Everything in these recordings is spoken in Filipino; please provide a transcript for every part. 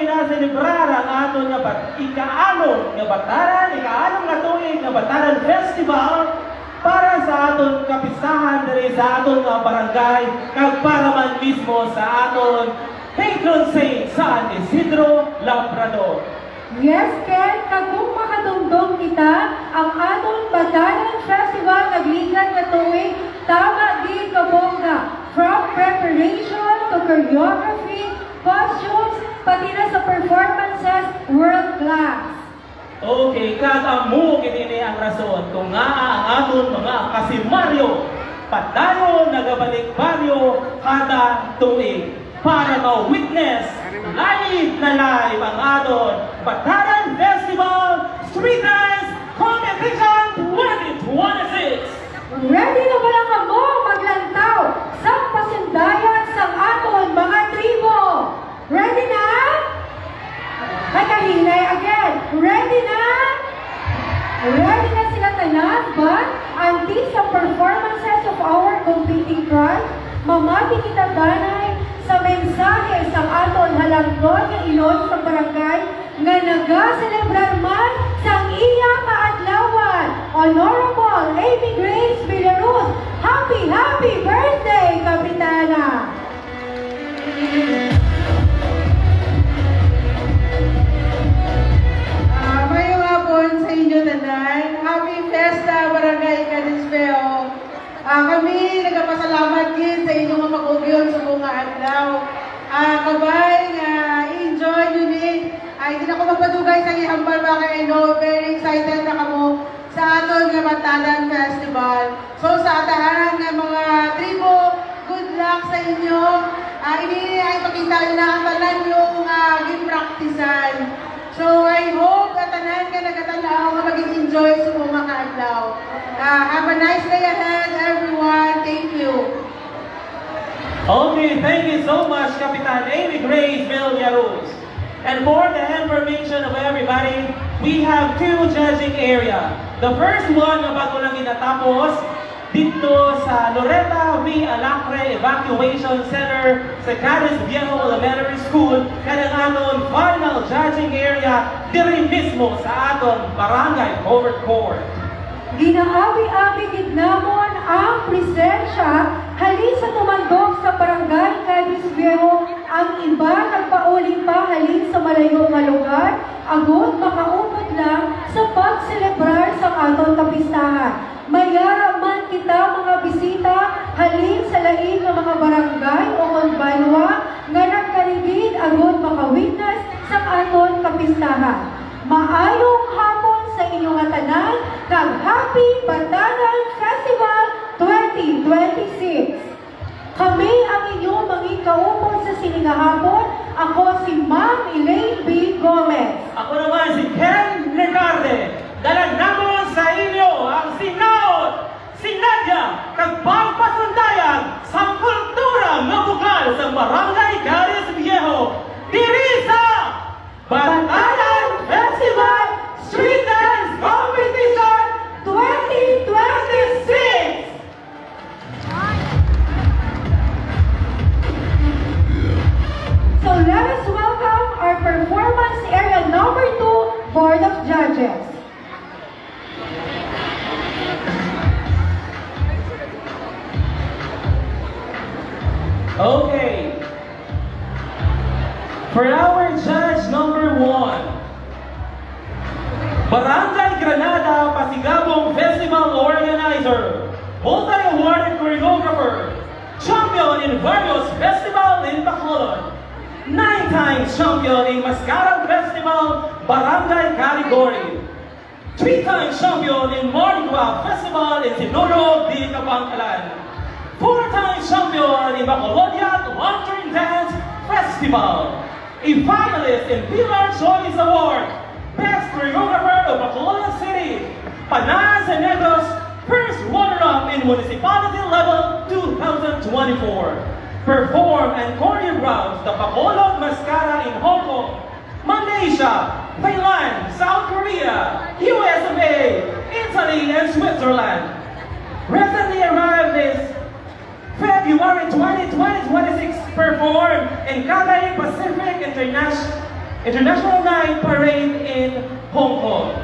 ginaselebrar ang aton nga ikaano nga bataran, ikaanong nga tuig nga bataran festival para sa aton kapistahan diri sa aton nga barangay kag para man mismo sa aton patron saint San Isidro Labrador. Yes, Ken, kung makadungdong kita, ang aton Bataran Festival nagligan na tuwing tama di kabongga. From preparation to choreography, costumes, pati na sa performances, world class. Okay, katamu kinini ang rason kung nga ang aton mga kasimaryo padayon nagabalik baryo kada tuig para ma-witness live na live ang aton Bataran Festival Street Dance Competition 2026! Ready na ba lang kamo maglantaw sa pasindayan sa aton mga tribo? Ready na? Kakahinay again. Ready na? Ready na sila tanan ba? Until sa performances of our competing tribes, mamati kita ganay sa mensahe sa aton halangdon nga ilon sa barangay nga naga-celebrar man sa iya kaadlawan. Honorable Amy Grace Villaruz, happy birthday, Kapitana! Mayong hapon sa inyo tanan. Happy Fiesta, Barangay Canisveo. Kami nagpasalamat din sa inyong mga mag-ugyon sa bunga adlaw. Kabay, enjoy yun din. Hindi na ko magpadugay sa ihambal ba kayo. No, very excited na kamo sa aton nga Bataran Festival. So sa atahanan ng mga tribo, good luck sa inyo. Ini ay pakita nyo na ang tanan yung gin-practicean. So I hope at tanan ka nagatanaw nga mag-enjoy sa mga kaadlaw. Have a nice day ahead, everyone. Thank you. Okay, thank you so much, Kapitan Amy Grace Villaruz. And for the information of everybody, we have two judging area. The first one, bago lang inatapos, dito sa Loretta V. Alacre Evacuation Center sa Caris Viejo Elementary School, kanang aton final judging area, diri mismo sa aton Barangay Covered Court. Ginaabi-abi gidnamon ang presensya halin sa tumandok sa barangay Caris Viejo. Ang iba nagpauli pa halin sa malayo nga lugar, agot makaupod lang sa pagselebrar sa aton kapistahan. Mayara man kita mga bisita halin sa laing nga mga barangay o konbanwa nga nagkaligid agot makawitness sa aton kapistahan. Maayong hapon sa inyong tanan kag Happy Bataran Festival 2026. Kami ang inyong mga kaupon sa siningahapon. Ako si Ma'am Elaine B. Gomez. Ako naman si Ken Lecarde. Dalag namon sa inyo ang sinaot, sinadya, kag pagpasundayan sa kultura nga bukal sa Barangay Caris Viejo. Diri sa Bataran Festival Street Dance Competition 2026! So let us welcome our performance area number 2 Board of Judges. Okay. For our judge number 1, Barangay Granada Pasigabong Festival Organizer, multi-awarded choreographer, champion in various festivals in Bacolod, 9-time champion in Mascarang Festival Barangay category, 3-time champion in Mardi Gras Festival in Sinuro de Capangkalan, 4-time champion in Bacolodian Lantern Dance Festival, a finalist in Pillar Choice Award, Best Choreographer of Bacolod City, Panas and Negros, first runner-up in Municipality Level 2024. Perform and choreograph the Bacolod Mascara in Hong Kong, Malaysia, Thailand, South Korea, USA, Italy, and Switzerland. Recently arrived this February 2026, performed in Cathay Pacific International Night Parade in Hong Kong.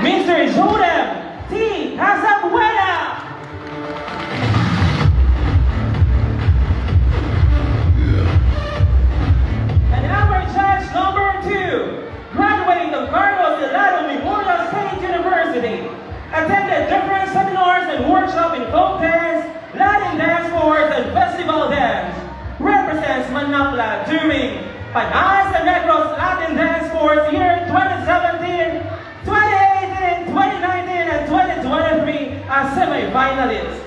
Mr. Jordan T. Casabuena. And our judge number 2, graduating of Carlos Delgado Memorial State University, attended different seminars and workshops in folk dance, Latin dance forms, and festival dance. Represents Manapla during Panas and Negros Latin Dance Force year 2017, 2018, 2019, and 2023 as semi-finalists.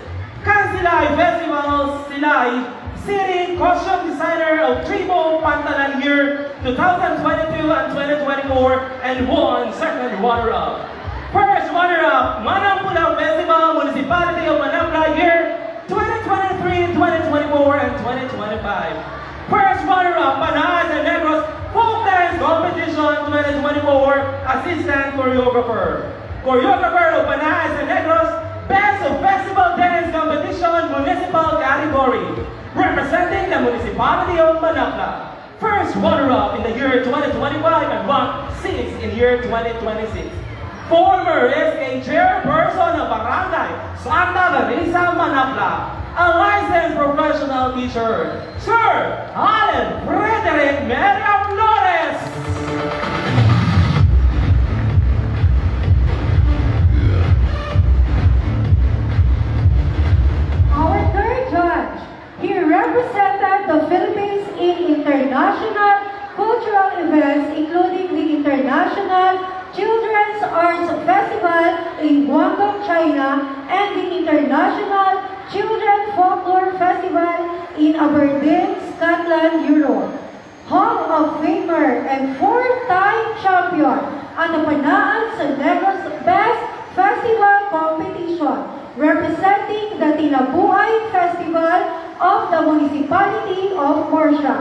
Kansilay Festival Silay City Costume Designer of Tribo Pantalan year 2022 and 2024 and won second runner-up. First runner-up, Manampula Festival Municipality of Manapla year 2023, 2024, and 2025. First runner-up, Panas and Negros Folk Dance Competition 2024, Assistant Choreographer. Choreographer of Panas and Negros Best of Festival Dance Competition Municipal Category, representing the Municipality of Manapla. First runner-up in the year 2025 and ranked 6th in year 2026. Former SK Chairperson of Barangay Santa Teresa, Manapla. A licensed professional teacher, Sir Allen Frederick Meria Flores. Our third judge, he represented the Philippines in international cultural events, including the International Children's Arts Festival in Guangdong, China, and the International Children Folklore Festival in Aberdeen, Scotland, Europe. Hall of Famer and 4-time champion at the Panaan San Negros Best Festival Competition, representing the Tinabuhay Festival of the Municipality of Morsha.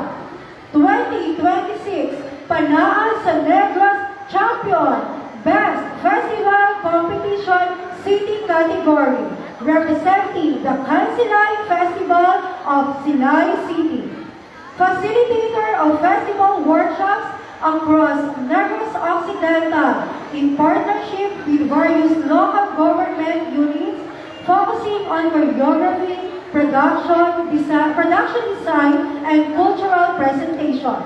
2026 Panaan San Negros Champion Best Festival Competition City Category, representing the Kansilay Festival of Silay City. Facilitator of festival workshops across Negros Occidental in partnership with various local government units focusing on choreography, production design, and cultural presentation.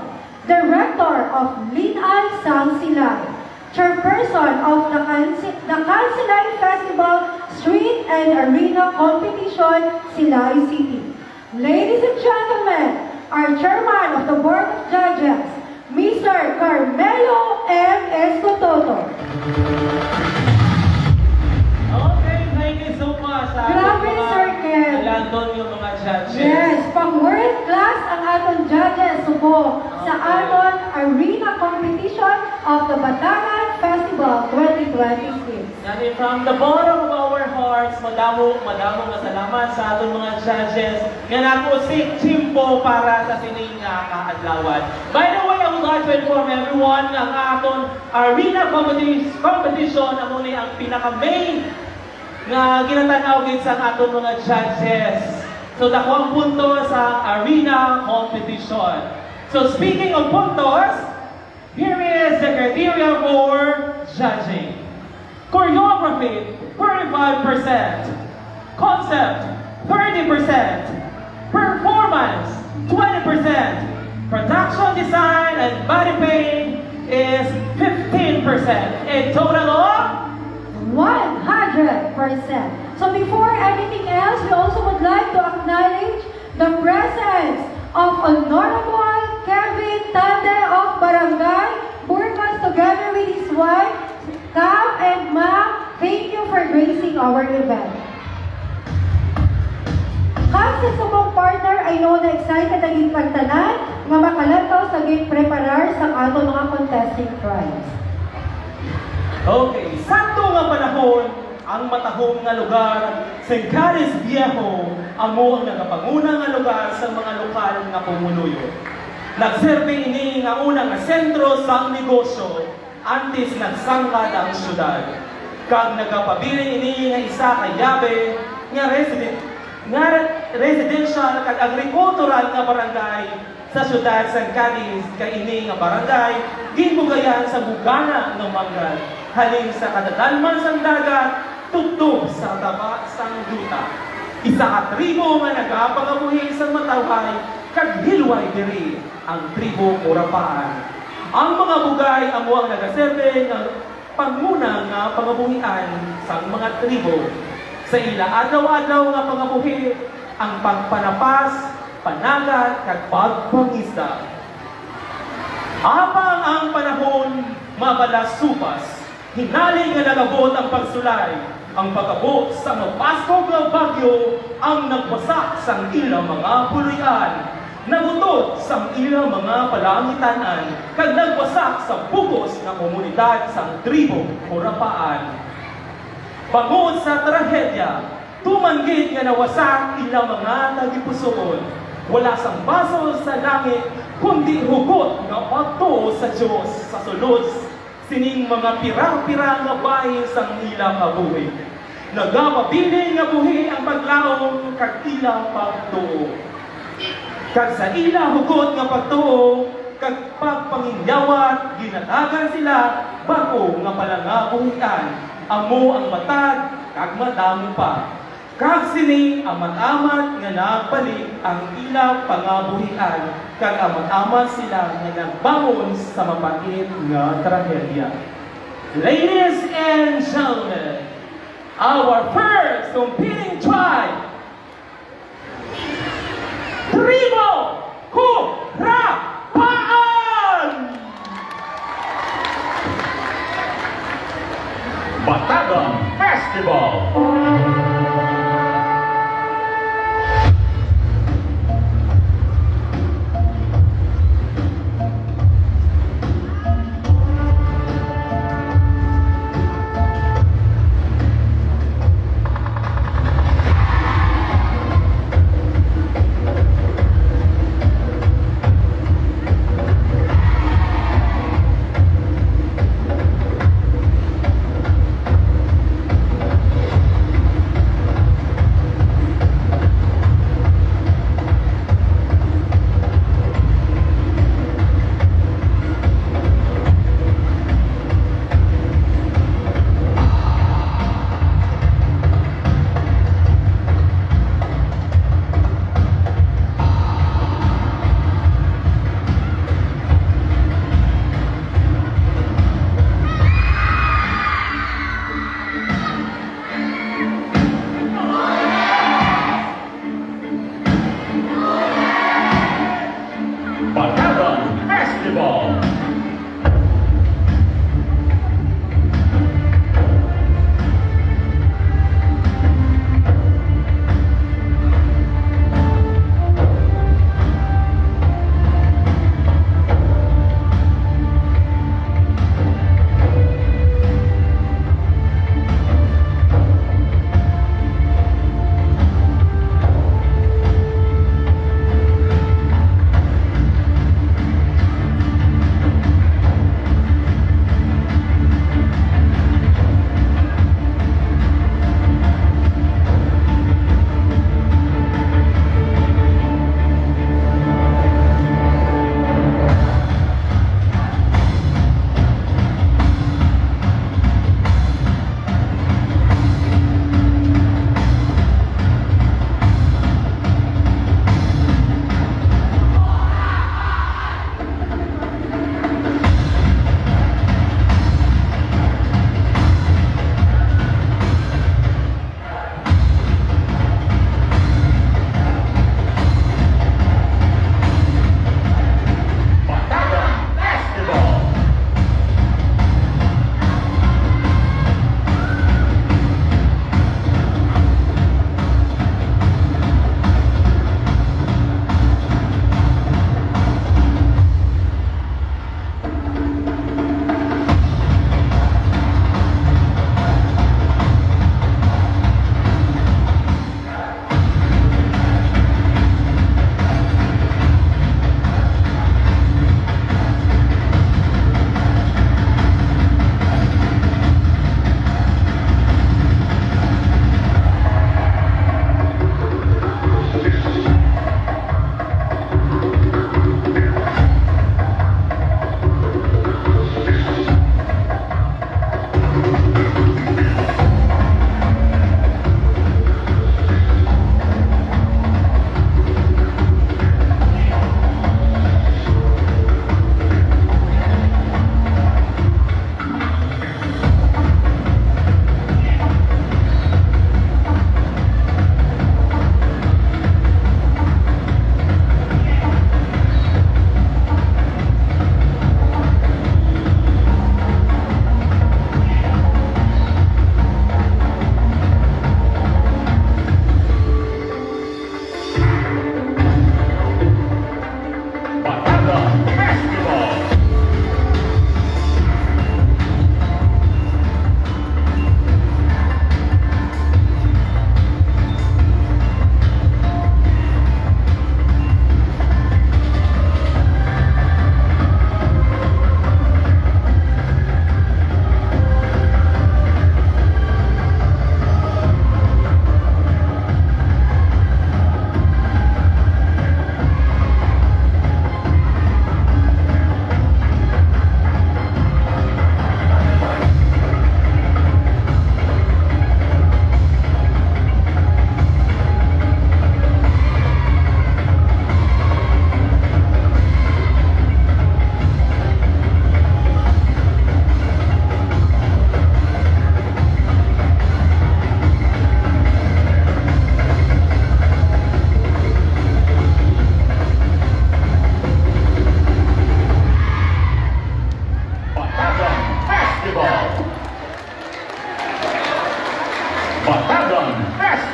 Director of Linay Sang Silay. Chairperson of the Kansilay Festival Street and Arena Competition, Silay City. Ladies and gentlemen, our Chairman of the Board of Judges, Mr. Carmelo M. Escototo. Okay, thank you so much. Grabe, Sir Ken. Landon yung mga judges. Yes, pang world class ang aton judges subo sa aton Arena Competition of the Batangan Festival 2026. And from the bottom of our hearts, madamo nga salamat sa aton mga judges nga nakusik chimpo para sa sining kaadlawan. By the way, I would like to inform everyone nga ang aton Arena Competition amo ni ang pinaka-main nga ginatanaw gid sa aton mga judges. So dako ang punto sa Arena Competition. So speaking of puntos, here is the criteria for judging. Choreography, 35%. Concept, 30%. Performance, 20%. Production design and body paint is 15%. A total of 100%. So before anything else, we also would like to acknowledge the presence of Honorable Kevin Tande of Barangay Burgas together with his wife, Cam and Ma. Thank you for gracing our event. Kasi sumong partner ay no na excited ang ipagtanan nga makalantaw sa game preparar sa ato mga contesting tribes. Okay, sakto nga panahon, ang matahong nga lugar, Sengcares Viejo, amo ang nagapanguna nga lugar sa mga lokal nga pumuluyo. Nagserve ini nga unang nga sentro sa negosyo, antes nagsangkad ang syudad. Kag nagapabilin ini nga isa ka yabe, nga residential kag agricultural nga barangay sa syudad San Cadiz kay ini nga barangay ginbugayan sa bugana ng Mangal halin sa kadadalman sang dagat tudtog sa taba sang duta. Isa ka tribo nga nagapangabuhi sa matawhay kag hilway diri ang tribo Korapaan. Ang mga bugay amo ang nagaserbe nga panguna nga pangabuhian sa mga tribo. Sa ila adlaw-adlaw nga pangabuhi ang pagpanapas, panagat, kag pagpangisda. Apang ang panahon mabalas supas, hinali nga nagabot ang pagsulay, ang pagabot sa mapasok nga bagyo ang nagwasak sa ilang mga puluyan, nagutot sa ilang mga palangitanan, kag nagwasak sa bugos ng komunidad sa tribo Korapaan. Bangod sa trahedya, tumanggit nga nawasak ilang mga nagipusoon. Wala sang baso sa langit, kundi hugot nga pagtuo sa Diyos sa sulod sining mga pirang-pirang nga bahin sang ilang kabuhi. Nagapabilin nga buhi ang paglaom kag ilang pagtuo. Kag sa ilang hugot nga pagtuo, kag pagpanginyawat, ginatagan sila bago nga palangabuhian. Amo ang matag, kag madamo pa. Kag sini amat-amat nga nagpalit ang ilang pangabuhian, kag amat-amat sila nga nagbangon sa mapait nga trahedya. Ladies and gentlemen, our first competing tribe, Tribo Korapaan! Batagan Festival.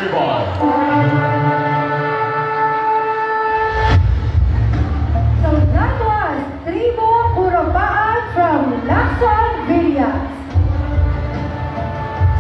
Festival. So that was Tribo Kurapaan from Lacson, Villas.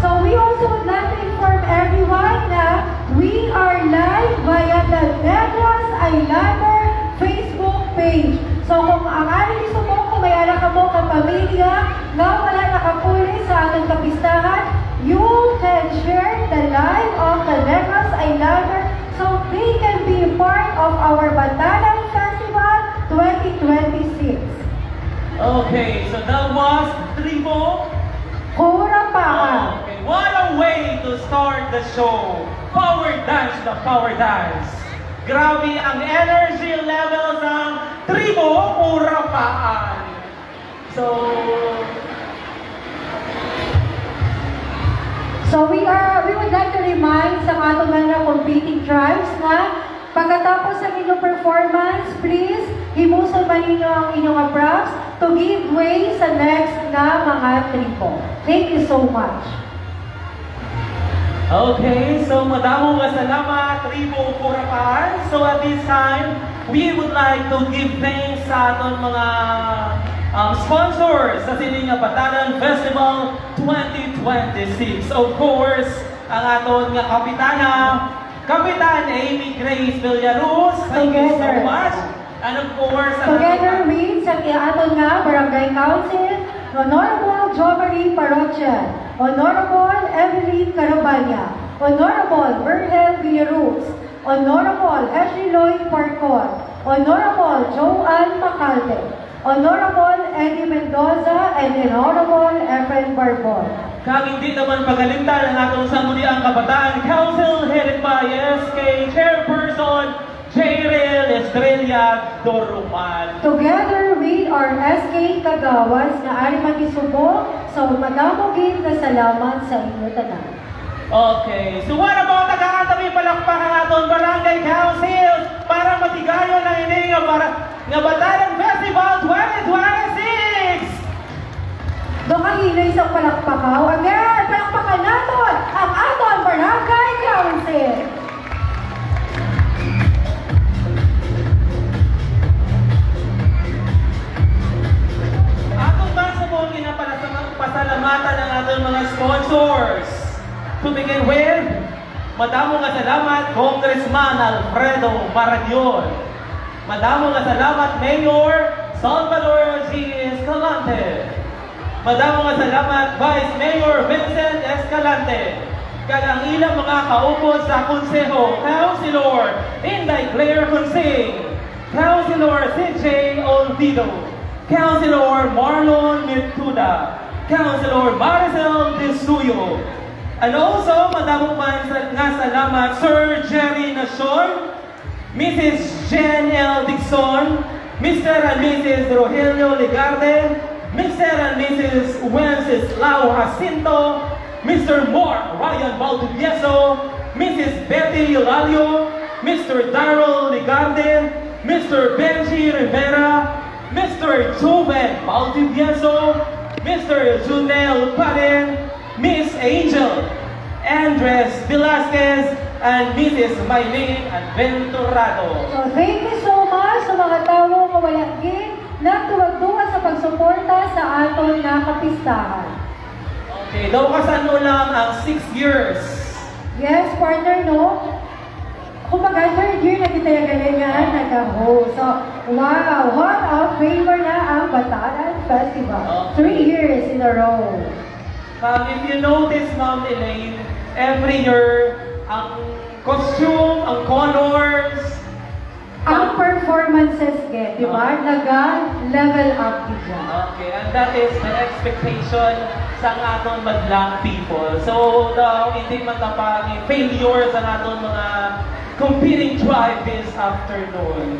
So we also would like to inform everyone na we are live via the Negros Islander Facebook page. So kung ang aling gusto mo, kung may anak ka mo, kapamilya, na wala nakapuli sa ating kapistahan, you can share the live of the Negros Islander so they can be part of our Batalan Festival 2026. Okay, so that was Tribo. Kurapaan. Okay, what a way to start the show. Power dance, the power dance. Grabe ang energy levels ng Tribo Kurapaan. So we would like to remind sa ating mga competing tribes na pagkatapos ng inyong performance, please himuson man ninyo ang inyong props to give way sa next na mga tribo. Thank you so much. Okay, so madamo nga salamat, Tribo Kurapaan. So at this time, we would like to give thanks sa aton mga sponsors sa sining nga Batalan Festival 2026. Of course, ang aton nga kapitana, Kapitan Amy Grace Villaruz. Thank you so Together. much. And of course, ang Together aton- with sa aton nga Barangay Council, Honorable Jo Marie Parrocha, Honorable Evelyn Carabanya, Honorable Virgel Villaruz, Honorable Ashley Lloyd Parcon, Honorable Joanne Macalde, Honorable Eddie Mendoza, and Honorable Efren Barbon. Kag hindi naman pagalintan ang atong sangguniang kabataan council headed by SK Chairperson Jairel Estrella Doruman. Together with our SK Kagawas na ari magisubok, so madamogin na salamat sa inyo tanan. Okay, so what about nagkakatabi palakpak ang aton barangay council para matigayon ang ini nga Batalan Festival 2026! Dokahinay sa palakpakaw, again, palakpakan naton ang aton barangay council. Atong basa mo pasalamatan ang aton mga sponsors. To begin with, madamo nga salamat Congressman Alfredo Marañon. Madamo nga salamat Mayor Salvador G. Escalante. Madamo nga salamat Vice Mayor Vincent Escalante. Kag ang ilang mga kaupod sa konseho, Councilor Inday Claire Consing, Councilor CJ Olvido, Councilor Marlon Mituda, Councilor Maricel De Suyo, and also madamo man nga salamat Sir Jerry Nacion, Mrs. Jen L. Dixon, Mr. and Mrs. Rogelio Ligarde, Mr. and Mrs. Wenceslao Jacinto, Mr. Mark Ryan Valdivieso, Mrs. Betty Eulalio, Mr. Darrell Ligarde, Mr. Benji Rivera, Mr. Joven Valdivieso, Mr. Junel Paden, Miss Angel Andres Velasquez, and Mrs. Maylene Adventurado. So thank you so much sa mga tao kawalagin na tuwag-tuwa sa pagsuporta sa aton na kapistahan. Okay, daw kasano lang ang 6 years. Yes, partner, no? Kumbaga, third year na kita yung galingan nag-host. So, wow, what a favor na ang Batalan Festival. 3 years in a row. If you notice, Ma'am Elaine, every year, ang costume, ang colors, Ang performances, di ba? Nag-level up diyan. okay, and that is the expectation sa aton madlang people. So, hindi matapang failures ang aton mga competing tribe this afternoon.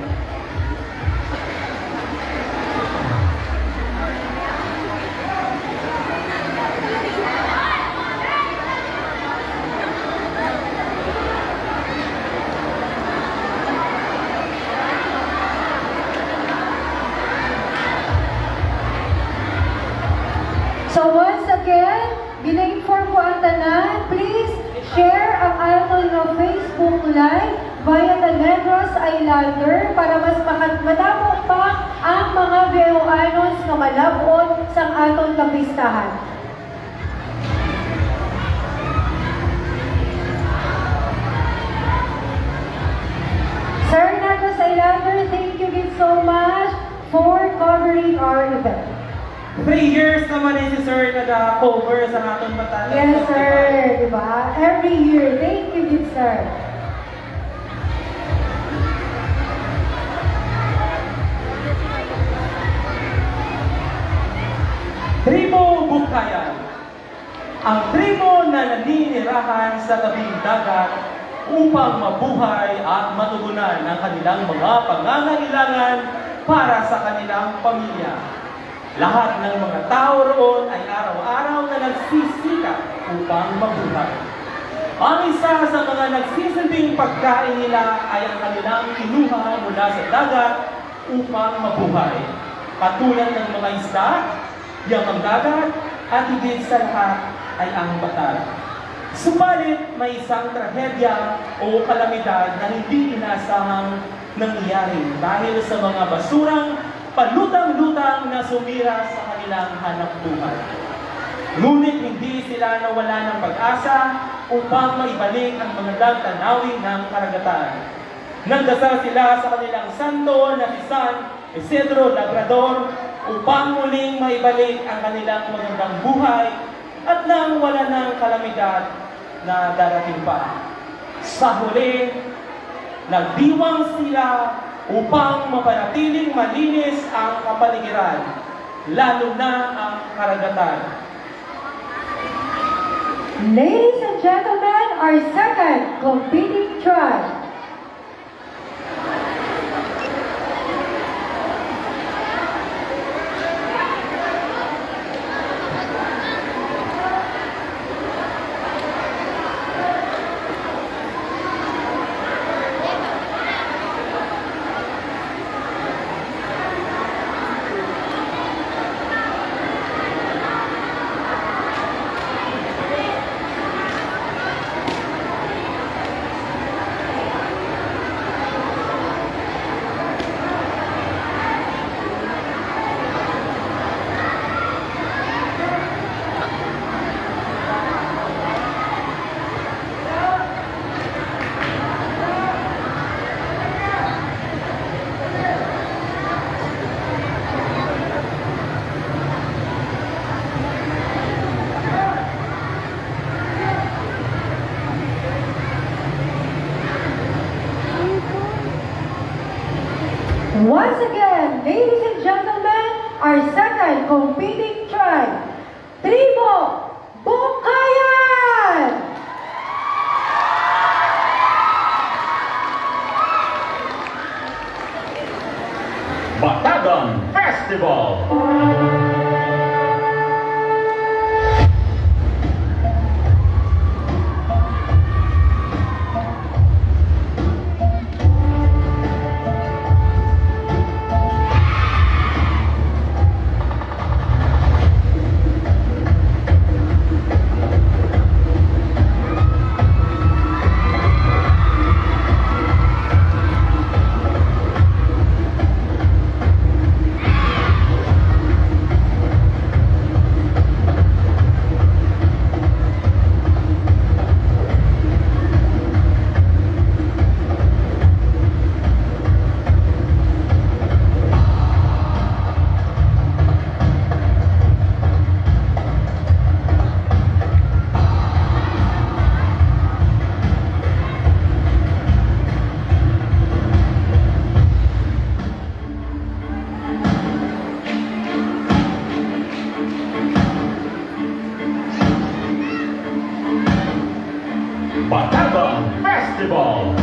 So once again, gina-inform ko ang tanan, please share ang ato following of Facebook Live via the Negros Islander para mas madamog pa ang mga Veoanos nga malabot sa aton kapistahan. Sir Negros Islander, thank you again so much for covering our event. 3 years naman si Sir nag-cover sa aton Batatas Yes, Festival. sir. Diba? Every year. Thank you, good sir. Tribo Bukayan. Ang tribo na naninirahan sa tabing dagat upang mabuhay at matugunan ang kanilang mga pangangailangan para sa kanilang pamilya. Lahat ng mga tao roon ay araw-araw na nagsisikap upang mabuhay. Ang isa sa mga nagsisilbing pagkain nila ay ang kanilang kinuha mula sa dagat upang mabuhay. Katulad ng mga isda, yamang dagat, at higit sa lahat ay ang batal. Subalit may isang trahedya o kalamidad na hindi inasahang nangyari dahil sa mga basurang palutang-lutang na sumira sa kanilang hanap buhay. Ngunit hindi sila nawala ng pag-asa upang maibalik ang mga tanawin ng karagatan. Nagdasal sila sa kanilang santo na si San Isidro Labrador upang muling maibalik ang kanilang magandang buhay at nang wala ng kalamidad na darating pa. Sa huli, nagdiwang sila upang mapanatiling malinis ang kapaligiran, lalo na ang karagatan. Ladies and gentlemen, our second competing tribe. Once again, ladies and gentlemen, our second competing tribe, Tribo Bukayan! Batagan Festival. Batagan Festival.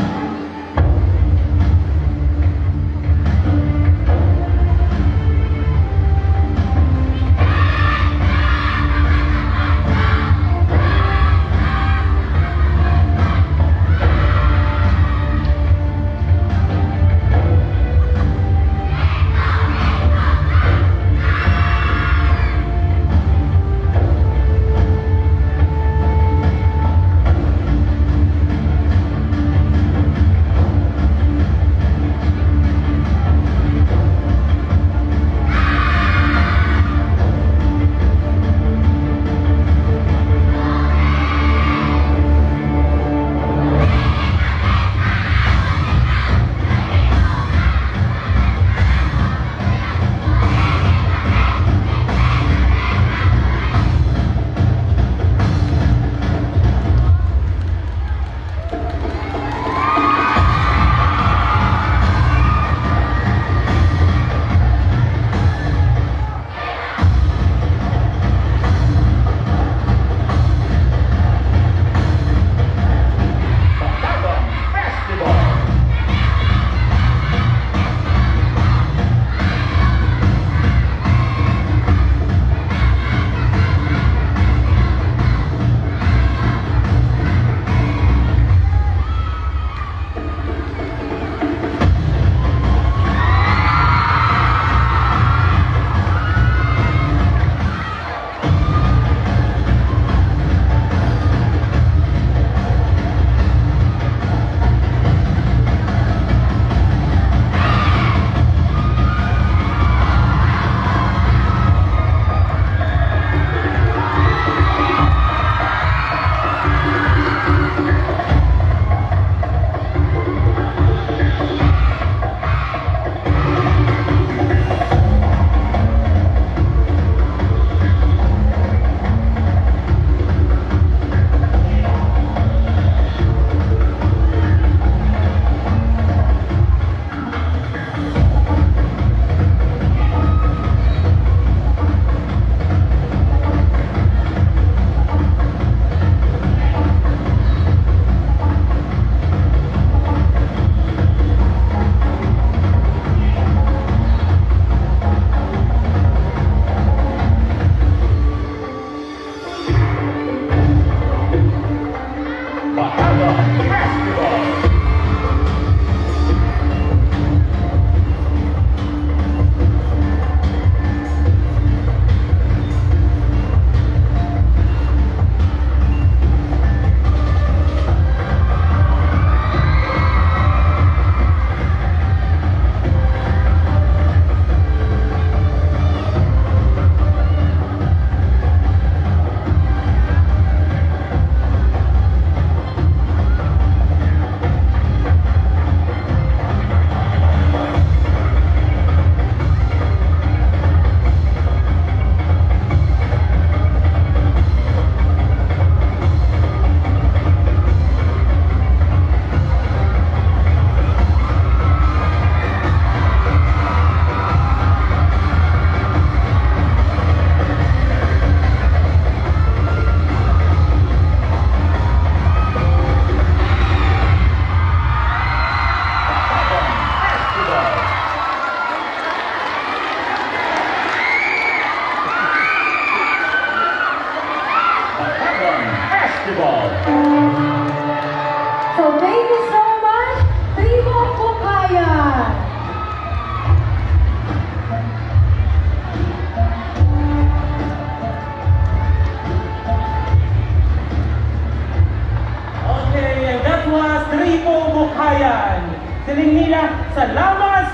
was Tribo Bukayan. Siling nila, salamat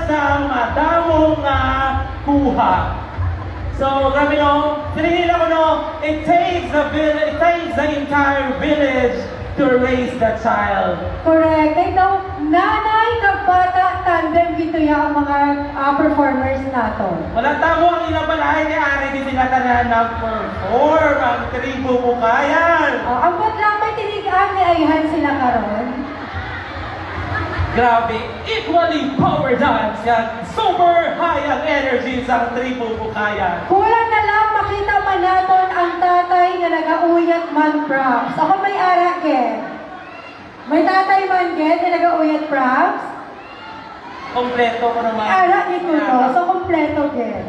sa madamong kuha. So, grabe no, siling nila ko no, it takes the entire village to raise the child. Correct. Ikaw, nanay kag bata, tandem gito yung mga performers nato. Walang tamo ang inabalay ni Ari di sila tanan nag-perform ang Tribo Bukayan. Ang lang may tinigaan ni Ayhan sila karon. Grabe, equally power dance yan. Super high ang energy sa Tribo Bukayan. Kulang na lang makita man naton ang tatay na nag-auyat man props. Ako may ara Ken. May tatay man Ken na nag-auyat props. Kompleto ko naman. Ara ni Kuno, so kompleto Ken.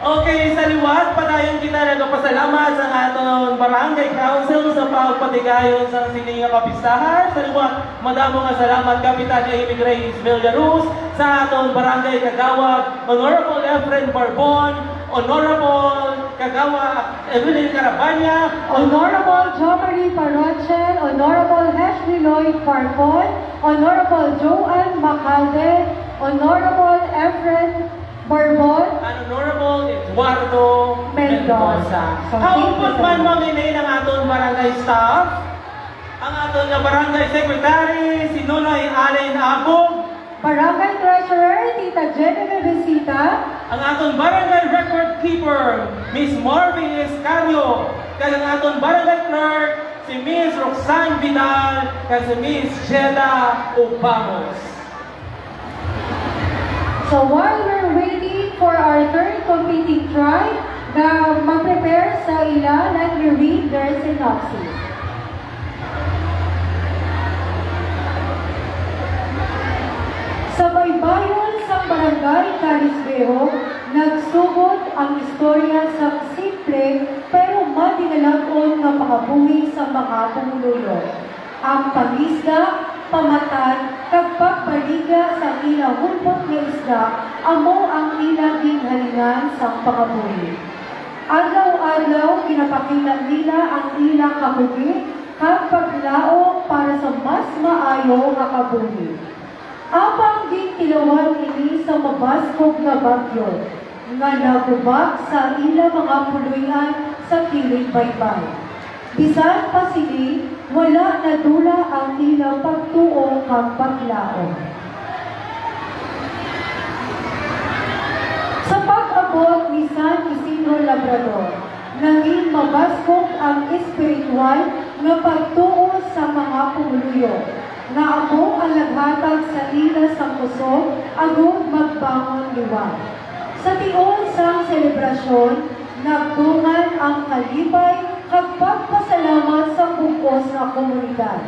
Okay, sa liwat, padayon kita nagpasalamat sa aton Barangay Council sa pagpatigayon sa sininga kapistahan. Sa liwat, madamo nga salamat Kapitan Amy Grace Villaruz sa aton Barangay Kagawad, Honorable Efren Barbon, Honorable Kagawad Evelyn Carabanya, Honorable Jo Marie Parochel, Honorable Ashley Lloyd Farfon, Honorable Joanne Macalde, Honorable Efren Barbon, and Honorable Eduardo Mendoza. Mendoza. So, Haupot man mamimili ng aton barangay staff, ang aton nga barangay secretary, si Nunoy Allen Abog, Barangay Treasurer, Tita Jenny Visita, ang aton barangay record keeper, Miss Marvin Escario, kag ang aton barangay clerk, si Miss Roxanne Vidal, kag si Miss Jeda Obamos. So while we're waiting for our third competing tribe na mag-prepare sa ilan and read their synopsis. Sa baybayon sa barangay Carisbeo, nagsugod ang istorya sa simple pero madinalagon nga pakabuhi sa mga pumuluyo. Ang pangisda, pamatan, kag pagbaliga sa ilang hulpot nga isda, amo ang ilang ginhalingan sa pakabuhi. Adlaw-adlaw, ginapakita nila ang ilang kabuhi kag paglaom para sa mas maayo nga kabuhi. Apang gintilawan ini sa mabaskog nga bagyo, nga nagubak sa ilang mga puluyan sa kiling baybay. Bisan pa sini, wala na dula ang ilang pagtuo kag paglaom. Sa pag-abot ni San Isidro Labrador, naging mabaskog ang espiritual nga pagtuo sa mga pumuluyo, nga amo ang naghatag sa ila sa kusog agud magbangon liwan. Sa tiol sang selebrasyon, nagdungan ang kalibay kag pagpasalamat sa bugos nga komunidad.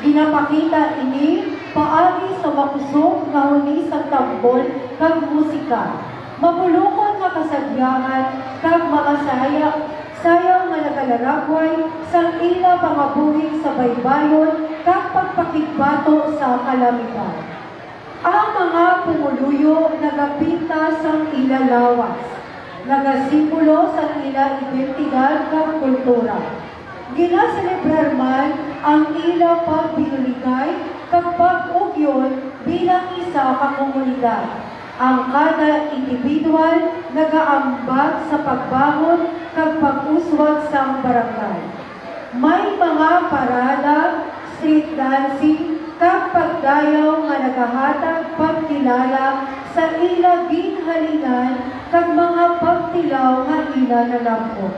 Ginapakita ini paagi sa makusog nga huni sa tambol kag musika. Mabulukon nga kasadyahan kag mga sayang nga nagalaragway sa ila pangabuhi sa baybayon kag pagpakigbato sa kalamidad. Ang mga pumuluyo nagapinta sa ila lawas, nagasimbolo sa ila identidad kag kultura. Ginaselebrar man ang ila pagbinuligay kag pag-ugyon bilang isa ka komunidad. Ang kada individual nagaambag sa pagbangon kag pag-uswag sa barangay. May mga parada, street dancing, kag pagdayaw nga nagahatag pagkilala sa ila ginhalingan kag mga pagtilaw nga ila nalampok.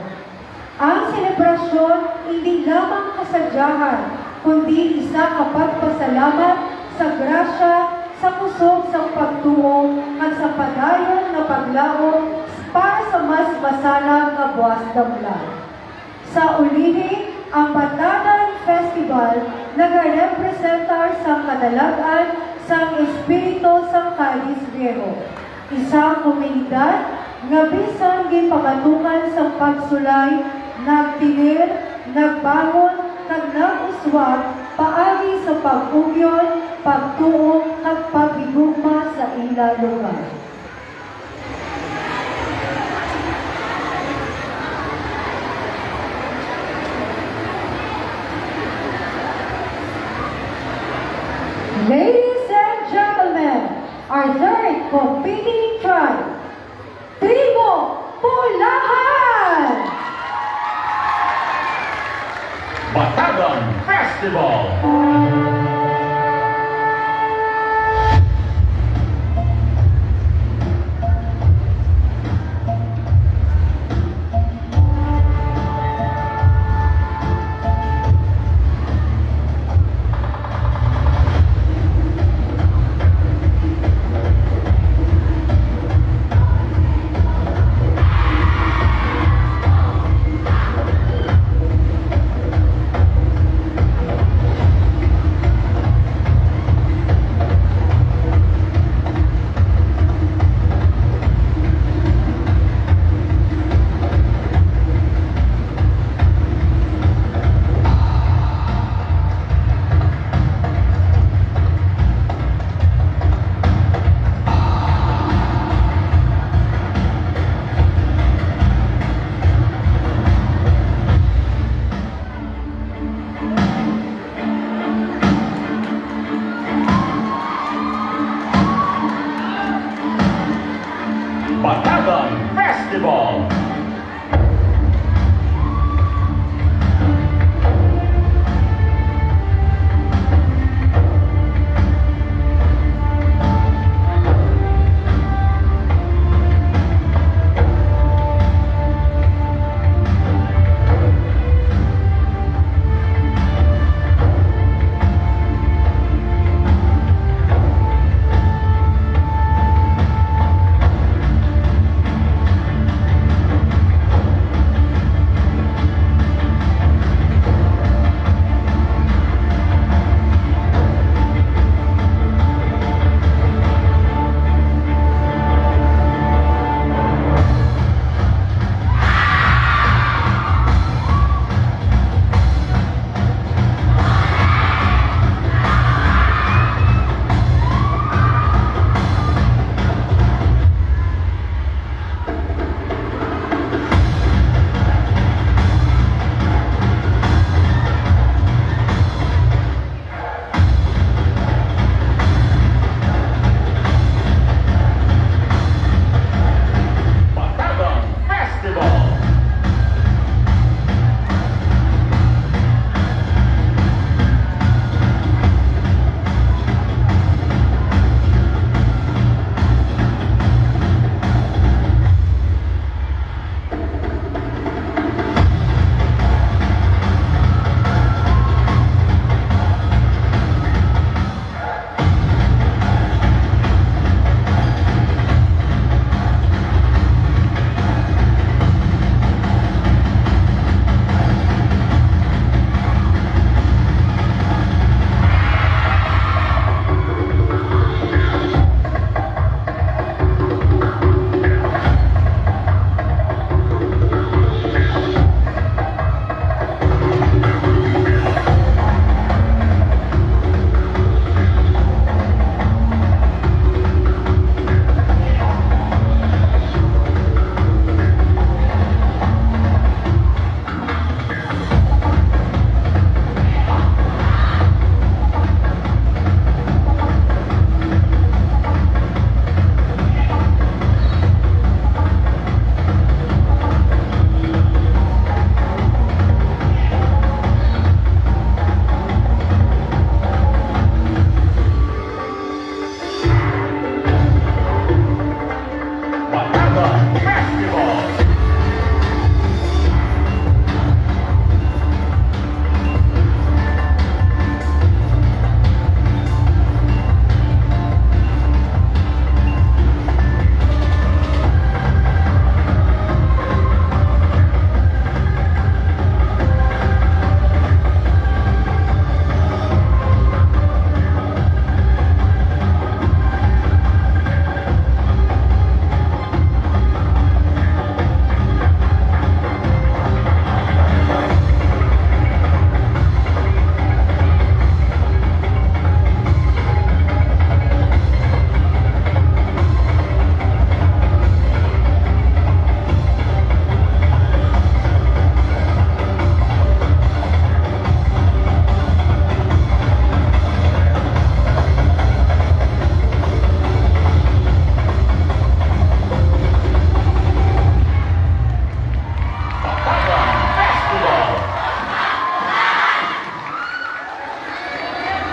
Ang selebrasyon hindi lamang kasadyahan, kundi isa ka pagpasalamat sa grasya, sa kusog sa pagtuo at sa padayon na paglaom para sa mas masalag nga buwas damlan. Sa ulihi, ang Batagan Festival nagarepresentar sa kadalagan sa espiritu sa Carisbeo, isang komunidad nga bisan gipamatungan sa pagsulay, nagtinir, nagbangon, kag nag-uswag paagi sa pag-ugyon, pagtuo, at paghigugma sa ila lugar. Ladies and gentlemen, our third competing tribe, Tribo Pulahan! Batagan Festival.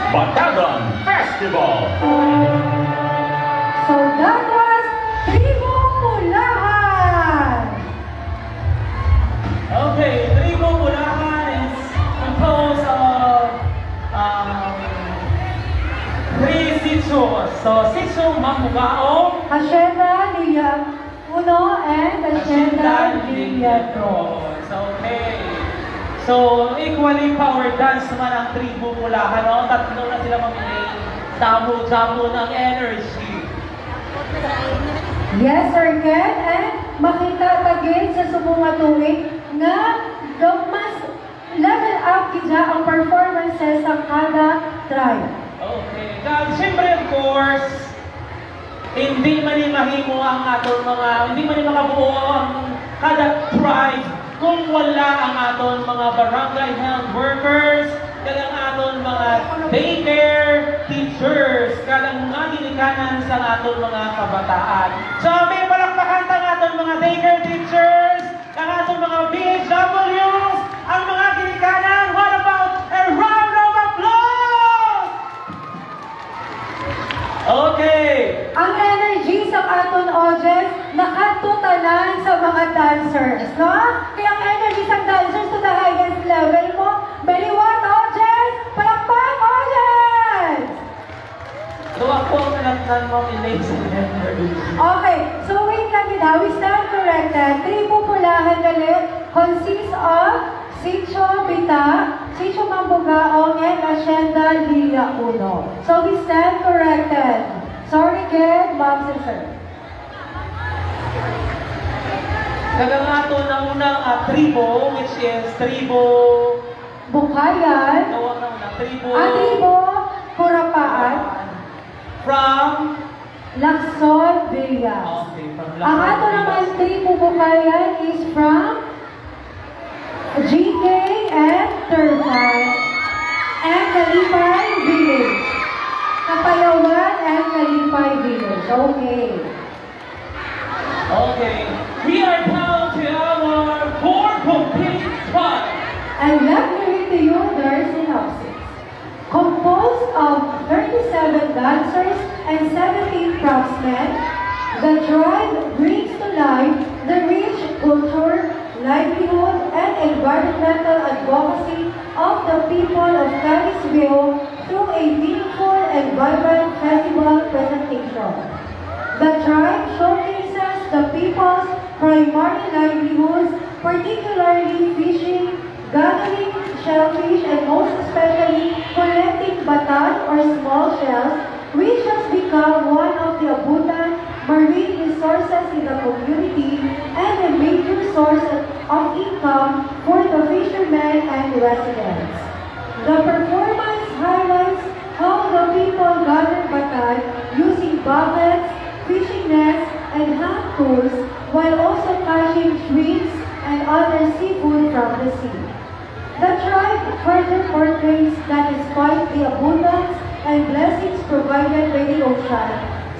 Batagan Festival. So that was Tribo Pulahan. Okay, Tribo Pulahan is composed of three sitio. So, sitio Mambugaong, Hacienda Lilia Uno and Hacienda Lilia Dos. Okay. So, equally power dance naman ang Tribo Pulahan. No? Tatlo na sila mamili. Damo-damo ng energy. Yes, Sir Ken, and makita tagin sa sumungatuig nga mas level up kita ang performances sa kada tribe. Okay. Siyempre, of course, hindi man mahimo ang aton mga, hindi man makabuo ang kada tribe kung wala ang aton mga barangay health workers, kalang aton mga daycare teachers, kalang mga ginikanan sa aton mga kabataan. So, may palakpakan sa aton mga daycare teachers, ang aton mga BHWs, ang mga ginikanan. What about a round of applause? Okay. Ang energy sa aton audience nakatutanan sa mga dancers, no? Kaya ang energy sa dancers to the highest level mo, baliwat audience, palakpak audience! So ako ang nalagnan mo in ladies and gentlemen. Okay, so wait lang yun ha, we stand corrected. Tribo Pulahan galit consists of Sitio Bita, Sitio Mambugaong, and Hacienda Lilia Uno. So we stand corrected. Sorry, Ken, Ma'am, Sir. Kagangato ng unang tribo, which is tribo... Bukayan, Tawag na unang tribo... Tribo Kurapaan, From... Laksol, Villas. Okay, from Ang ato naman Tribo Bukayan is from GK and Turfan and Kalipay Village. Kapayawan and Kalipay Village. Okay. Okay. We are proud to have our 4 complete tribes. And let me read to you their synopsis. Composed of 37 dancers and 17 craftsmen, the tribe brings to life the rich culture, livelihood, and environmental advocacy of the people of Carisville through a meaningful and vibrant festival presentation. The tribe showcases the people's primary livelihoods, particularly fishing, gathering shellfish, and most especially collecting batan or small shells, which has become one of the abundant marine resources in the community and a major source of income for the fishermen and residents. The performance highlights how the people gather batan using buckets, fishing nets, and hand tools while also catching shrimps and other seafood from the sea. The tribe further portrays that despite the abundance and blessings provided by the ocean,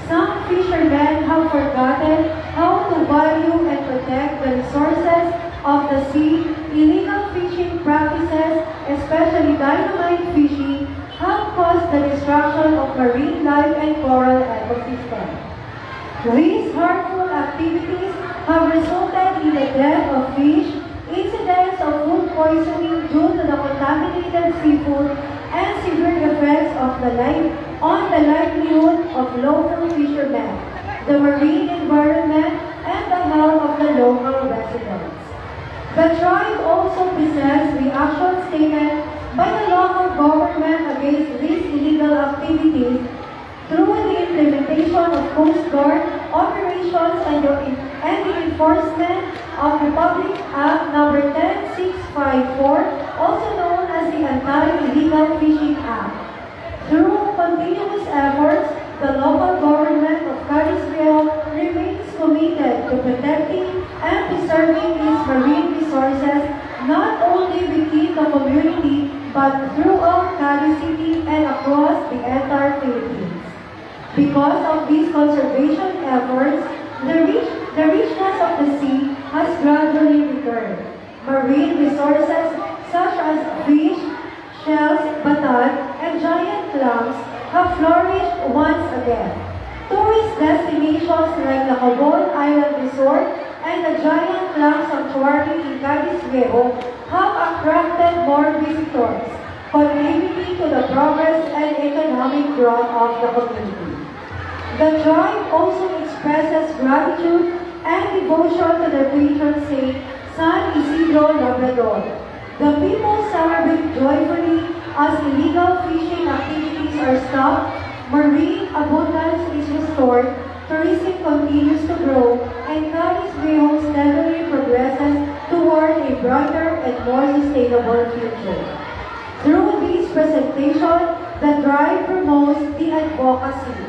some fishermen have forgotten how to value and protect the resources of the sea. Illegal fishing practices, especially dynamite fishing, have caused the destruction of marine life and coral ecosystems. These harmful activities have resulted in the death of fish, incidents of food poisoning due to the contaminated seafood, and severe effects of on the livelihood of local fishermen, the marine environment, and the health of the local residents. The tribe also presents the action statement by the local government against these illegal activities through the implementation of Coast Guard operations and the enforcement of Republic Act No. 10654, also known as the Anti-Illegal Fishing Act. Through continuous efforts, the local government of Carisville remains committed to protecting and preserving its marine resources not only within the community but throughout Cali City and across the entire Philippines. Because of these conservation efforts, the richness of the sea has gradually returned. Marine resources such as fish, shells, batan, and giant clans have flourished once again. Tourist destinations like the Cabon Island Resort and the giant clam sanctuary in Cadiz Viejo have attracted more visitors, contributing to the progress and economic growth of the community. The tribe also expresses gratitude and devotion to their patron saint, San Isidro Labrador. The people celebrate joyfully as illegal fishing activities are stopped, marine abundance is restored, tourism continues to grow, and Cadiz Viejo steadily progresses toward a brighter and more sustainable future. Through this presentation, the tribe promotes the advocacy,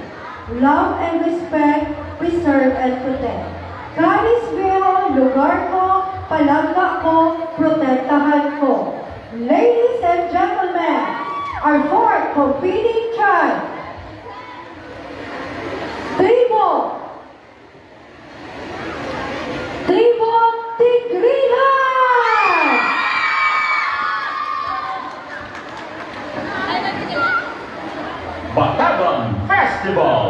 love and respect, preserve and protect. Cadiz Viejo, lugar ko, palangga ko, protektahan ko. Ladies and gentlemen, our fourth competing tribe, Tribo Tigrihan! Batagan Festival.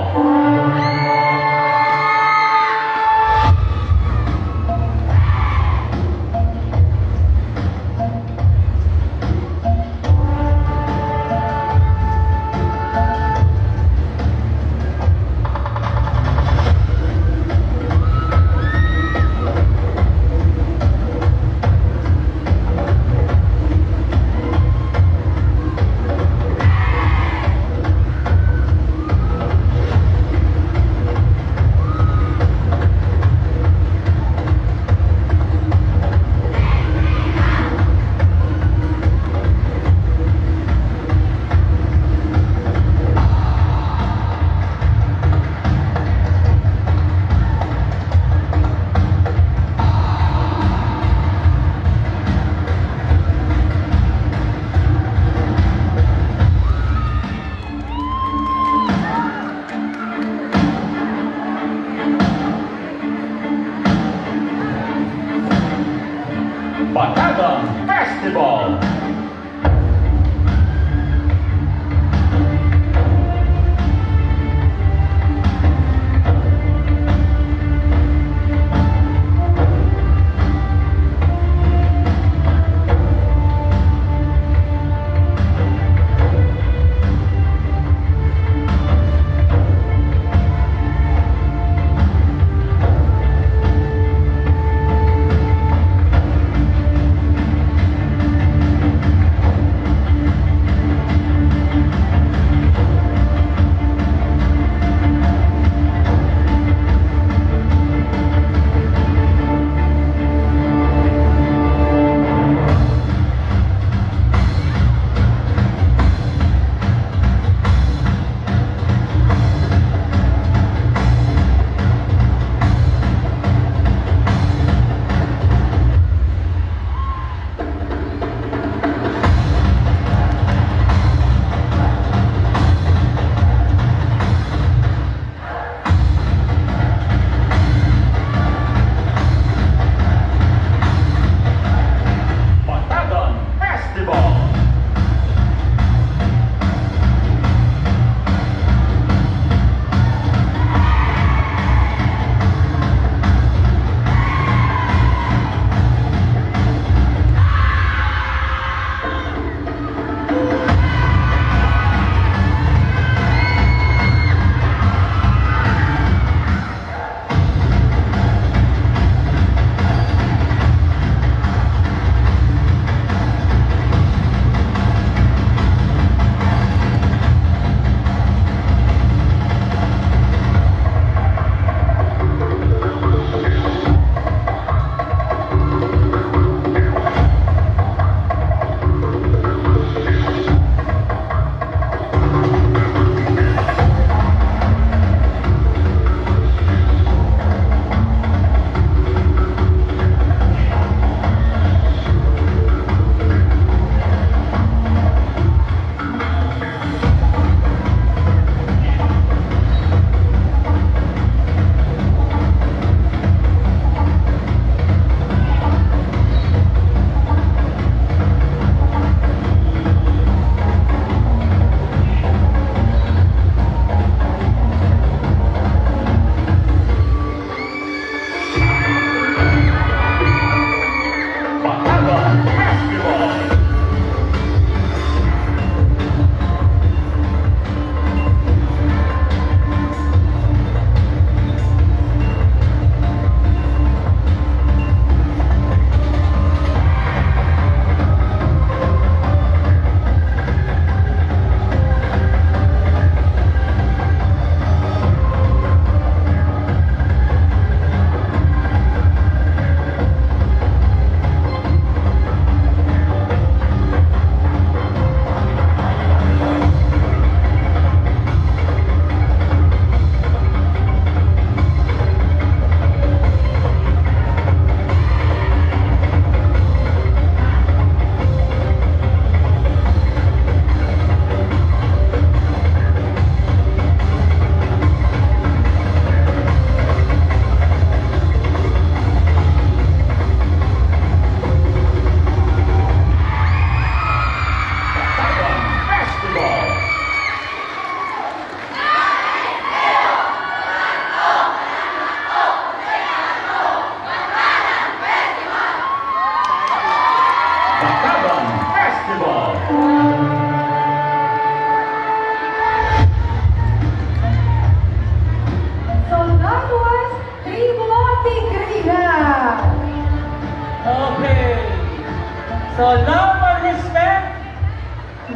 So love and respect,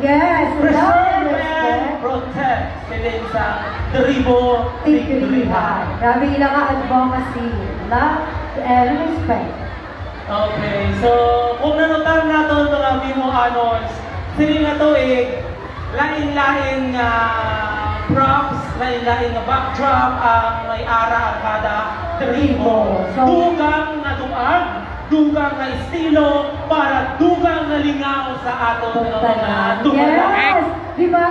Yes, love and preserve and respect. protect. Silin sa Tribo Tigrihan. Grabe nila ka advocacy. Love and respect. Okay, so kung nanutan natin ito ng Mimo Honors, sili nga to lain-lain nga props, lain-lain nga backdrop ang may ara ang kada tribo. So- Dugang na duag, dugang na estilo, para dugang na lingaw sa aton mga dumala. Yes! Di ba?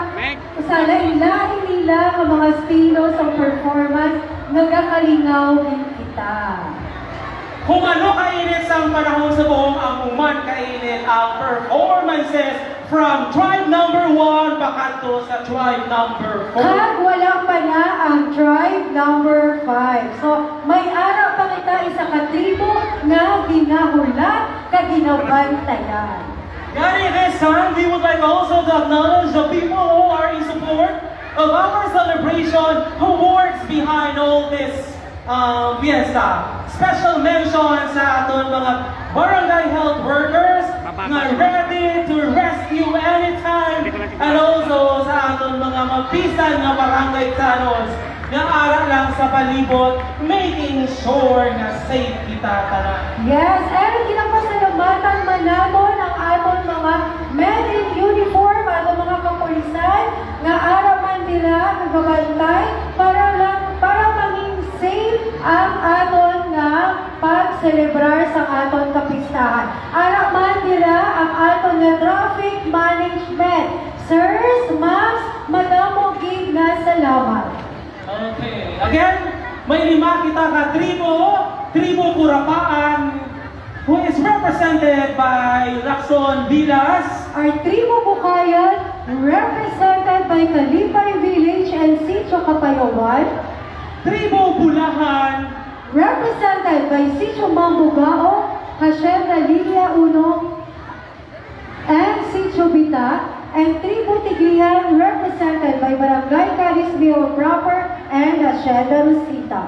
Sa lain-lain nila ang mga estilo sa performance, nagkakalingaw din kita. Kung ano kainit sa panahon sa buong amuman, kainit ang performances from tribe number 1 pakanto sa tribe number 4. Kag wala pa na ang tribe number 5. So, may araw pa kita isa ka tribo na ginahulat kag ginabantayan. Gary, this time, we would like also to acknowledge the people who are in support of our celebration, who works behind all this fiesta. Special mention sa aton mga barangay health workers na ready to rescue anytime, and also sa aton mga mapisan nga barangay tanos nga ara lang sa palibot, making sure na safe kita tanan. Yes, and ginapasalamatan man naton ang aton mga men in uniform, aton mga kapulisan, nga araman nila nagbabantay para maging safe ang aton nga pag-celebrar sa aton kapistahan. Araman nila ang aton nga traffic management. Sirs, ma'ams, madamo gig na salamat. Okay. Again, may 5 kita ka tribo Kurapaan, who is represented by Lacson Vilas, Our tribo Bukayan, represented by Kalipay Village and Sitio Kapayawan, tribo Bulahan, represented by Sitio Mambugao, Hacienda Lilia Uno, and Sitio Bita, and tribo Tigrihan, represented by Barangay Carisbeo proper and Hacienda Lucita.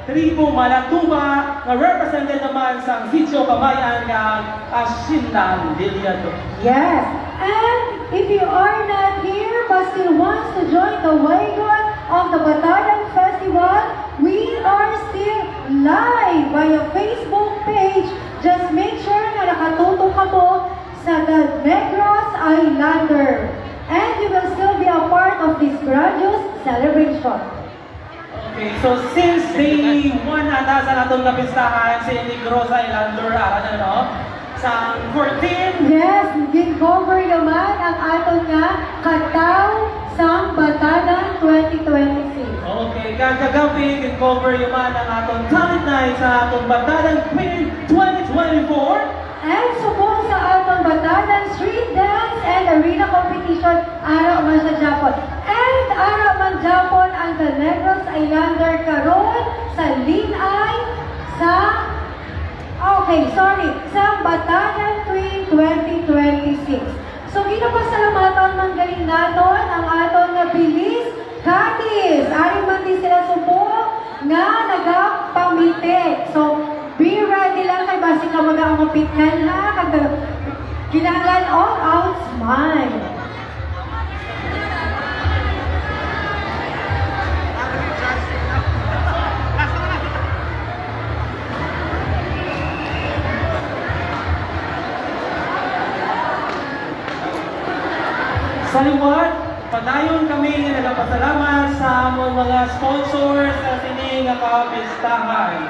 tribo Malatuba, na represented naman sa Sitio Kabayan ng Hacienda Liliado. Yes, and if you are not here but still wants to join the wagon of the Batayan Festival, we are still live via Facebook page. Just make sure na nakatutok ka mo sa the Negros Islander. And you will still be a part of this grandiose celebration. Okay, so since day 1 ata sa natong kapistahan, si Negros Islander, ara na no? Sa 14, Yes, gin-cover naman ang aton nga Kataw sang Batayan 2026. okay, kagabi, can-cover yung man ang atong talent night sa atong Batayan Queen 2024. And subong sa aton Batayan Street Dance and Arena Competition, araw man sa Japon. And araw man Japon ang The Negros Islander karon sa Linay sa sa Batayan Queen 2026. So ginapasalamatan man galing naton ang aton nga bilis Katis. Ari man din sila subong nga nagapamitik. So be ready lang kay basi ka mag-angupitnan ha. Kinahanglan all out smile. Sa liwat, padayon kami nagapasalamat sa mga sponsors sa sining nga kapistahan.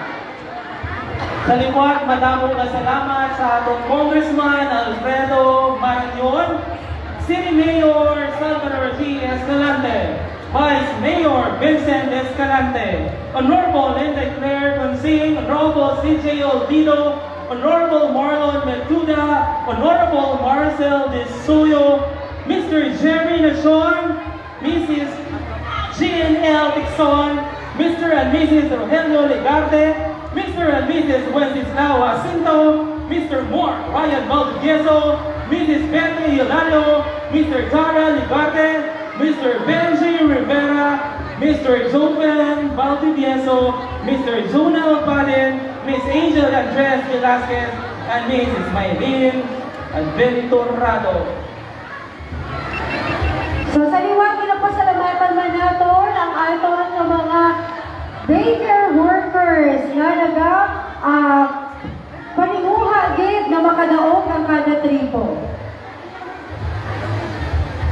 Sa liwat, madamo nga salamat sa atong Congressman Alfredo Marañon, City Mayor Salvador G. Escalante, Vice Mayor Vincent Escalante, Honorable Linda Claire Consing, Honorable CJ Olvido, Honorable Marlon Metuda, Honorable Marcel De Suyo, Mr. Jerry Nashon, Mrs. G.N.L. Dixon, Mr. and Mrs. Rogelio Ligarte, Mr. and Mrs. Wenceslao Jacinto, Mr. Mark Ryan Valdezzo, Mrs. Betty Hilario, Mr. Tara Ligarte, Mr. Benji Rivera, Mr. Joven Valdivieso, Mr. Jonah Alpaden, Miss Angel Andres Velasquez, and Mrs. Maylene Adventurado. So sa liwag, pinapasalamatan man naton ang aton nga mga daycare workers nga naga paninguha gid na makadaog ang kada tribo.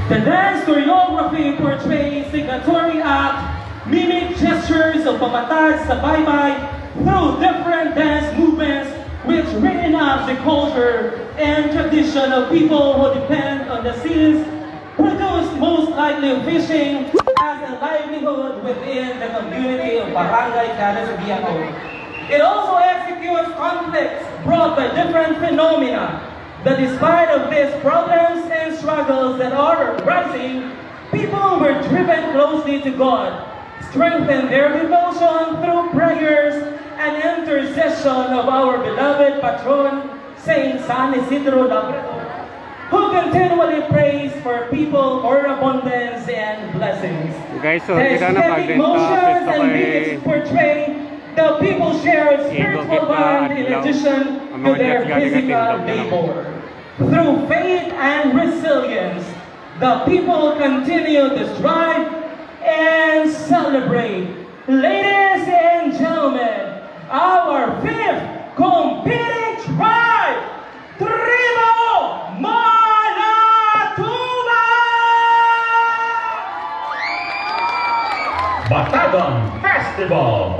The dance choreography portrays signatory act, mimic gestures of pamatag sa baybay through different dance movements which reenact the culture and tradition of people who depend on the seas, produce most likely fishing as a livelihood within the community of Barangay Calasbiao. It also executes conflicts brought by different phenomena that despite of these problems and struggles that are arising, people were driven closely to God, strengthen their devotion through prayers and intercession of our beloved patron, Saint San Isidro Labrador, who continually prays for people for abundance and blessings. Guys, so The kita na aesthetic pagbenta motions pwesto and kay lyrics portray the people shared spiritual bond in addition to their physical labor. Through faith and resilience, the people continue to strive and celebrate. Ladies and gentlemen, our fifth competing tribe, Tribo Malatuba! Batagang Festival.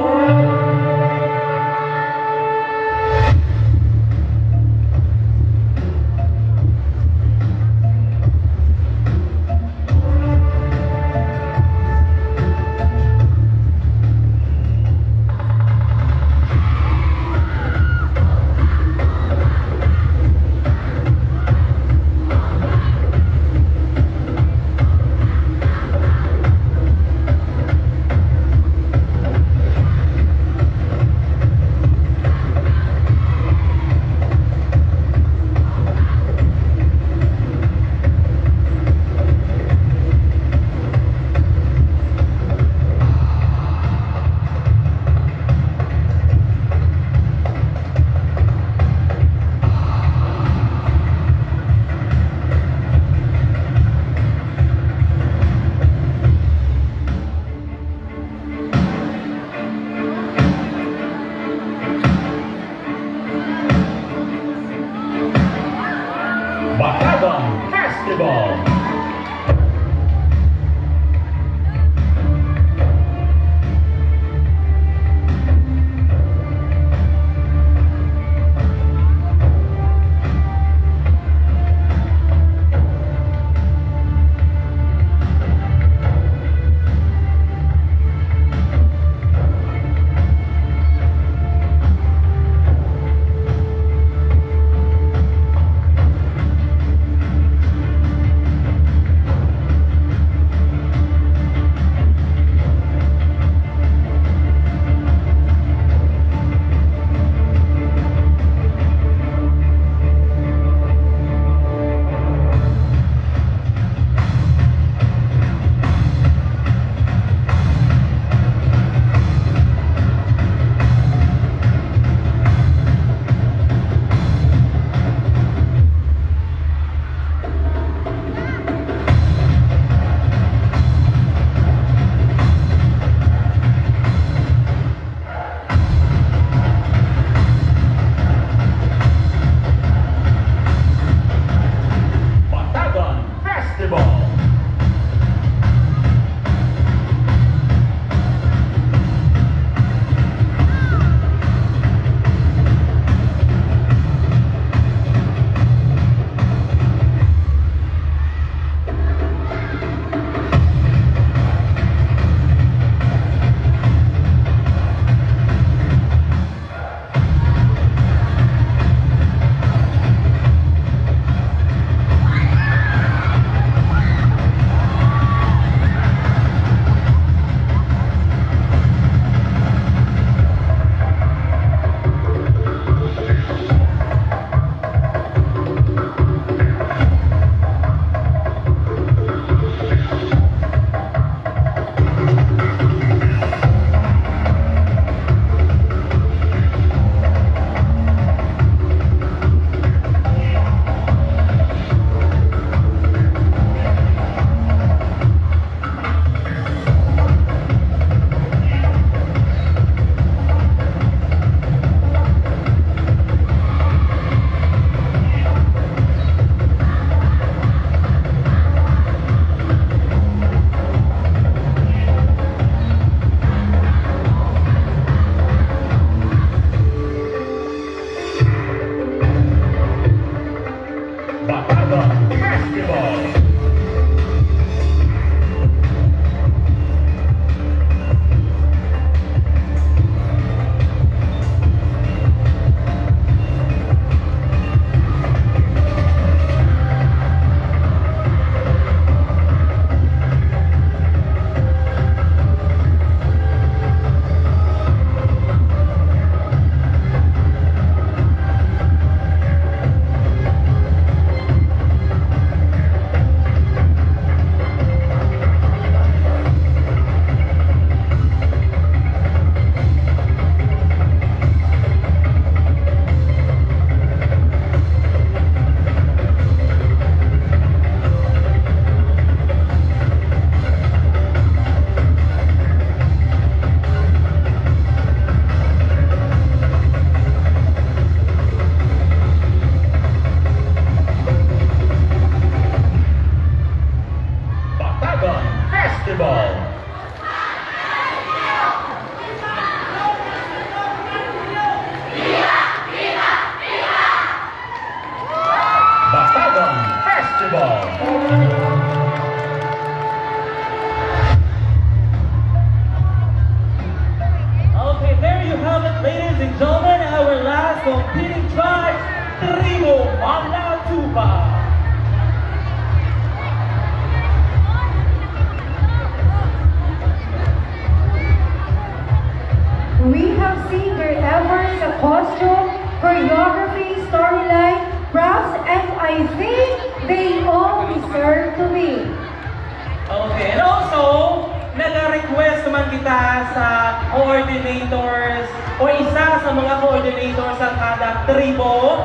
coordinators o isa sa mga coordinators sa kada tribo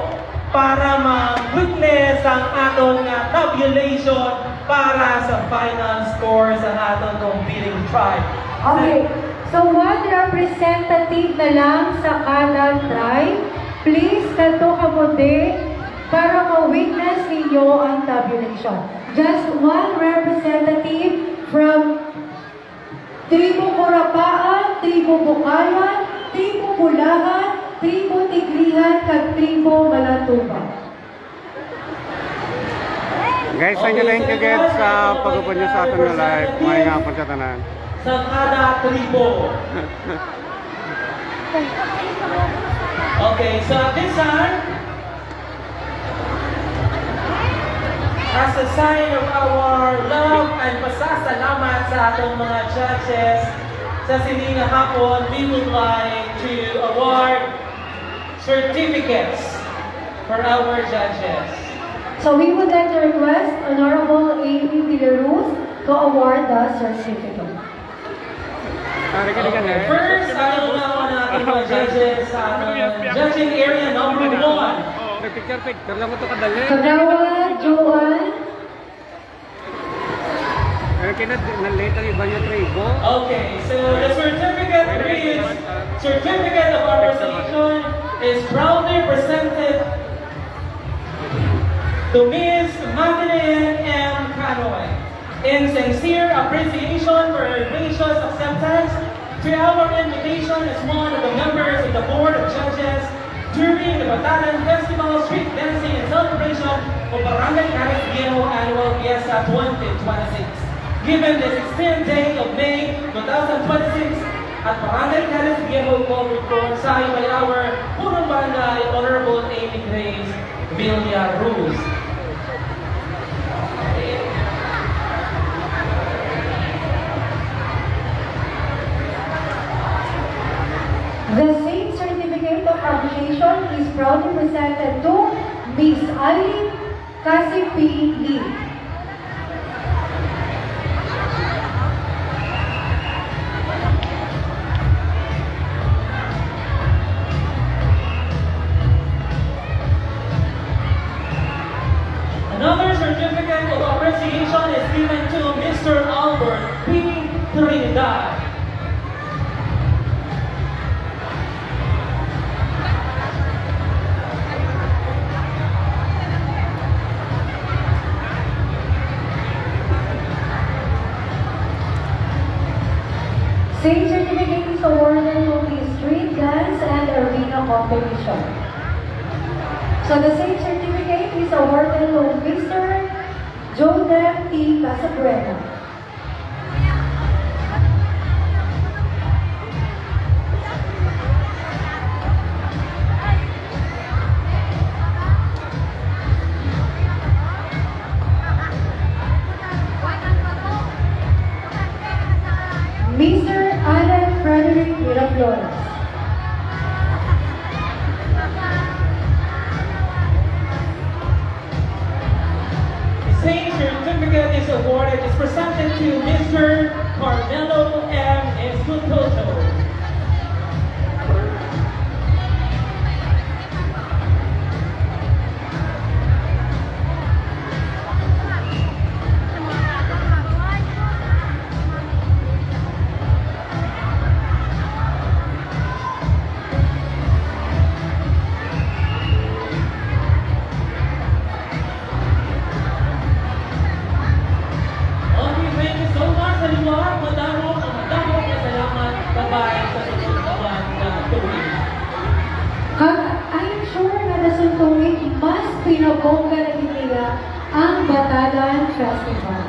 para ma-witness ang aton nga tabulation para sa final score sa aton competing tribe. Okay, so one representative na lang sa kada tribe. Please, kanto ka mo din para ma-witness ninyo ang tabulation. Just one representative from Tribo Corapaan, Tribo Bukayan, Tribo Bulahan, Tribo Tigrihan, kag Tribo Malatuba. Guys, thank you sa pag-upod nyo sa ating live. May nga po sa tanan. Sa kada tribo. Okay, so this time, as a sign of our love and pasasalamat sa atong mga judges sa sininga hapon, we would like to award certificates for our judges. So we would like to request Honorable Amy Villaruz to award the certificate. Okay, first, ano na natin mga judges sa judging area number 1. Picture lang ito kadali. Kagawa, Joanne. Nalate ang iba niya tribo. Okay, so the certificate reads, Certificate of Appreciation is proudly presented to Ms. Magdalene M. Canoy in sincere appreciation for her gracious acceptance to our invitation as one of the members of the Board of Judges during the Batalan Festival Street Dancing and Celebration of Barangay Caris Viejo Annual Fiesta 2026. Given the 16th day of May 2026 at Barangay Caris Viejo Covered sa by our Punong Barangay Honorable Amy Grace Villaruz. The same certificate of appreciation is proudly presented to Ms. Eileen Cassie P. Lee. Another certificate of appreciation is given to Mr. Albert P. Trinidad. Same certificate is awarded to the street dance and arena competition. So the same certificate is awarded to Mr. Joseph T. Casabuena. Mr. Alan Frederick Miraflores. The same certificate is awarded, is presented to Mr. Carmelo M. Escutoto. Okay, thank you so much sa lugar. Madamo na salamat. Bye-bye sa susunod na tuwing. I'm sure na nasuntungin mas pinabongga na nila ang Batalan Festival.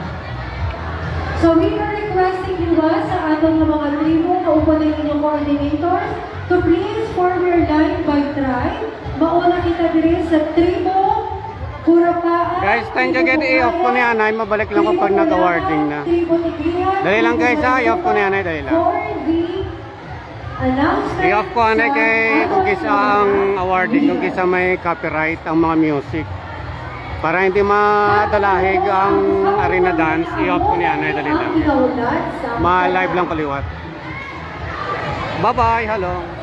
So we are requesting you sa atong mga tribo, kaupunin inyong coordinators, to please form your line by tribe. Mauna kita diri sa tribo, Kurapaan. Guys, thank you again. I-off ko ni Anay. Mabalik lang ko pag nag-awarding na. Tribo Tigrihan. Dali lang guys ha. I-off ko ni Anay. Dali lang. For the announcement. I-off ko Anay kay kung kisa ang awarding. Kung kisa may copyright ang mga music. Para hindi madalahig ang arena dance. I-off ko ni Anay. Dali lang. Ma-live lang kaliwat. Bye-bye, hello.